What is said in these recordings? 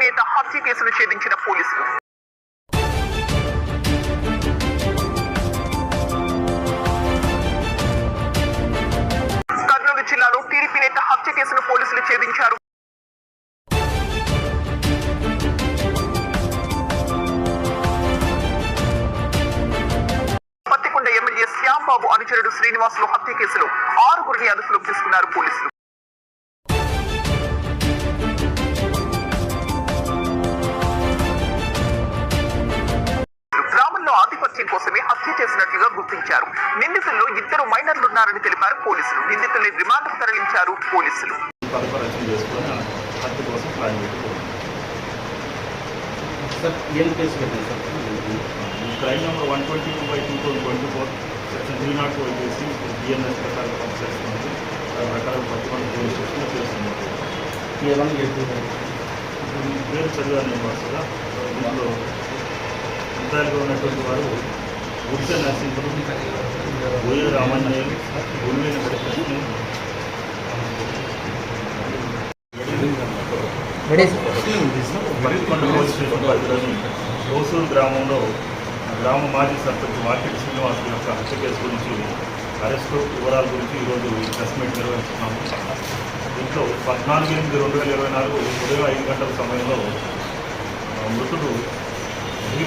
నేత హత్య కేసును ఛేదించిన పోలీసులు. కర్నూలు జిల్లాలో టీడీపీ నేత హత్య కేసును పోలీసులు ఛేదించారు. పత్తికొండ ఎమ్మెల్యే శ్యాంబాబు అనుచరుడు శ్రీనివాసులు హత్య కేసులో 6గురిని అదుపులోకి తీసుకున్నారు పోలీసులు. గ్రామంలో ఆధిపత్యం కోసమే హత్య చేసినట్లుగా గుర్తించారు. నిందితుల్లో 2 మైనర్లున్నారని తెలిపారు పోలీసులు. నిందితుల్ని రిమాండ్కు తరలించారు పోలీసులు. క్రైమ్ నెంబర్ 122/2024 సెక్షన్ 302 వచ్చేసి బిఎన్ఎస్ ప్రకారం చేస్తున్నది. దాని ప్రకారం పత్తికొండ పోలీస్ స్టేషన్లో చేస్తున్నారు. పేరు చదివాను వరుసగా. దీంట్లో ముద్దాయిలుగా ఉన్నటువంటి వారు గుడిసె నరసింహులు, బోయ రామాంజనేయులు, గుడివేని హరికృష్ణ, పత్తికొండ పోలీస్ స్టేషన్ పరిధిలోని ఓసూరు గ్రామంలో గ్రామ మాజీ సర్పంచ్ మార్కెట్ శ్రీనివాస్ యొక్క హత్య కేసు గురించి అరెస్టు వివరాల గురించి ఈరోజు ఈ ప్రెస్ మీట్ నిర్వహిస్తున్నాము. దీంట్లో 14/8/2024 ఉదయం 5 గంటల సమయంలో మృతుడు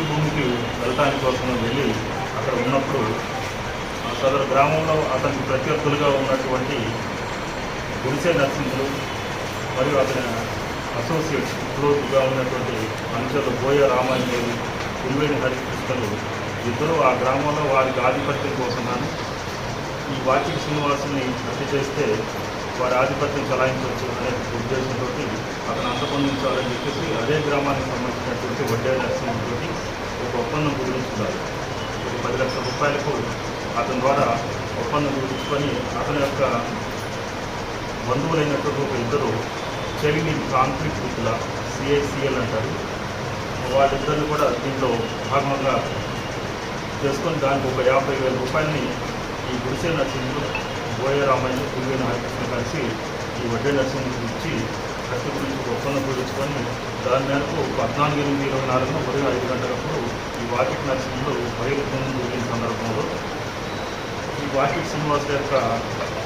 భూమికి వెళ్ళటానికి కోసం వెళ్ళి అక్కడ ఉన్నప్పుడు సదరు గ్రామంలో అతనికి ప్రత్యర్థులుగా ఉన్నటువంటి గుడిసె నరసింహులు మరియు అతని అసోసియేట్స్ క్లోజ్గా ఉన్నటువంటి అనుచరులు బోయ రామాంజనేయులు, గుడివేని హరికృష్ణలు ఇద్దరు ఆ గ్రామంలో వారికి ఆధిపత్యం కోసం ఈ వాకిటి శ్రీనివాసుని హత్య చేస్తే వారి ఆధిపత్యం చలాయించవచ్చు అనే ఉద్దేశంతో అతను అంతపొందించాలని చెప్పేసి అదే గ్రామానికి సంబంధించినటువంటి వడ్డే నరసింహతో ఒక ఒప్పందం కుదుర్చుకున్నారు. 10 లక్షల రూపాయలకు అతని ద్వారా ఒప్పందం కుదుర్చుకొని అతని యొక్క బంధువులైనటువంటి ఒక 2 చైల్డ్ కాన్ఫ్లిక్ట్ విత్ల CICL అంటారు. వాళ్ళిద్దరిని కూడా దీంట్లో భాగంగా చేసుకొని దానికి ఒక 50,000 రూపాయలని ఈ గుడిసె నరసింహులు, బోయ రామాయణ, గుడివేని హరికృష్ణ కలిసి ఈ వడ్డే నరసింహులకు ఇచ్చి హత్య గురించి ఒప్పందం కుదుర్చుకొని దాని మేరకు 14/8/24 ఉదయం 5 గంటలప్పుడు ఈ వాకిట్ నరసింహులు బయలుదేరి జరిగిన సందర్భంలో ఈ వాకిట్ శ్రీనివాస్ యొక్క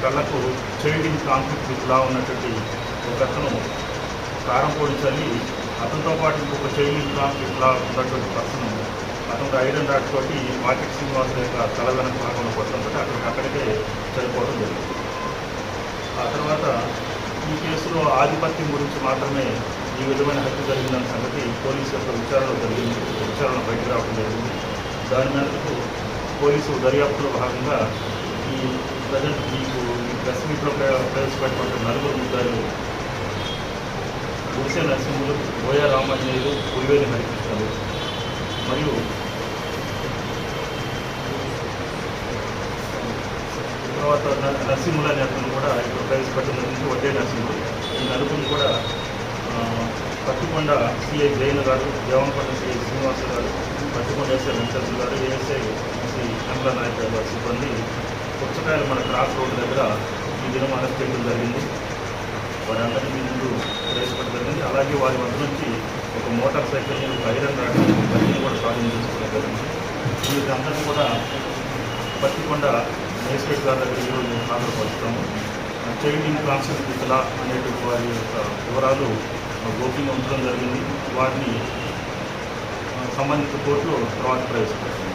కళ్ళకు చైల్డ్ ఇన్ కాన్ఫ్లిక్ట్ విత్లా ఉన్నటువంటి ఒక అతను కారం పొడిచల్లి అతనితో పాటు ఇంకొక చైల్డ్ ఇన్ కాన్ఫ్లిక్ట్లా ఉన్నటువంటి పర్సన్ అతను ఐరన్ రాడ్ తోటి వాకిట్ శ్రీనివాస్ యొక్క తల వెనక భాగంలో కొట్టడంతో అక్కడికే చనిపోవడం జరిగింది. ఆ తర్వాత ఈ కేసులో ఆధిపత్యం గురించి మాత్రమే ఈ విధమైన హత్య జరిగిందన్న సంగతి పోలీసు యొక్క విచారణ బయటకు రావడం జరిగింది. దాని మేరకు పోలీసు దర్యాప్తులో భాగంగా ఈ ప్రజెంట్ మీకు ఈ ప్రెస్ మీట్లో ప్రవేశపెట్టినటువంటి 4 ముద్దాయిలు గుడిసె నరసింహులు, బోయ రామాంజనేయులు, గుడివేని హరికృష్ణలు మరియు తర్వాత నరసింహుల అనే అతను కూడా ఇప్పుడు ప్రవేశపెట్టిన నుంచి వడ్డే నరసింహులు. ఈ 4 కూడా పత్తికొండ సిఐ జైన్ గారు, దేవంకొండ సిఐ శ్రీనివాస గారు, పత్తికొండ ఎస్ఐ వెంకటేశ్వర గారు, ఏఎస్ఐ శ్రీ కమలా నాయక్ గారు సిబ్బంది పుచ్చకాయలు మన క్రాస్ రోడ్ దగ్గర ఈ దినం అరెస్ట్ చేయడం జరిగింది. వారందరినీ ముందు ప్రవేశపెట్టడం జరిగింది. అలాగే వారి వద్ద నుంచి ఒక మోటార్ సైకిల్ని, ఒక ఐరన్ రాడ్ బండిని కూడా స్వాధీనం చేసుకోవడం జరిగింది. వీరందరినీ కూడా పత్తికొండ మేజిస్ట్రేట్ గారి దగ్గర ఈరోజు హాజరుపరుస్తాము. చైల్డ్ ఇన్ కాన్ఫ్లిక్ట్ విత్లా అనేటువంటి వారి యొక్క వివరాలు గోప్యంగా ఉంచడం జరిగింది. వారిని సంబంధిత కోర్టులో తర్వాత ప్రవేశపెట్టారు.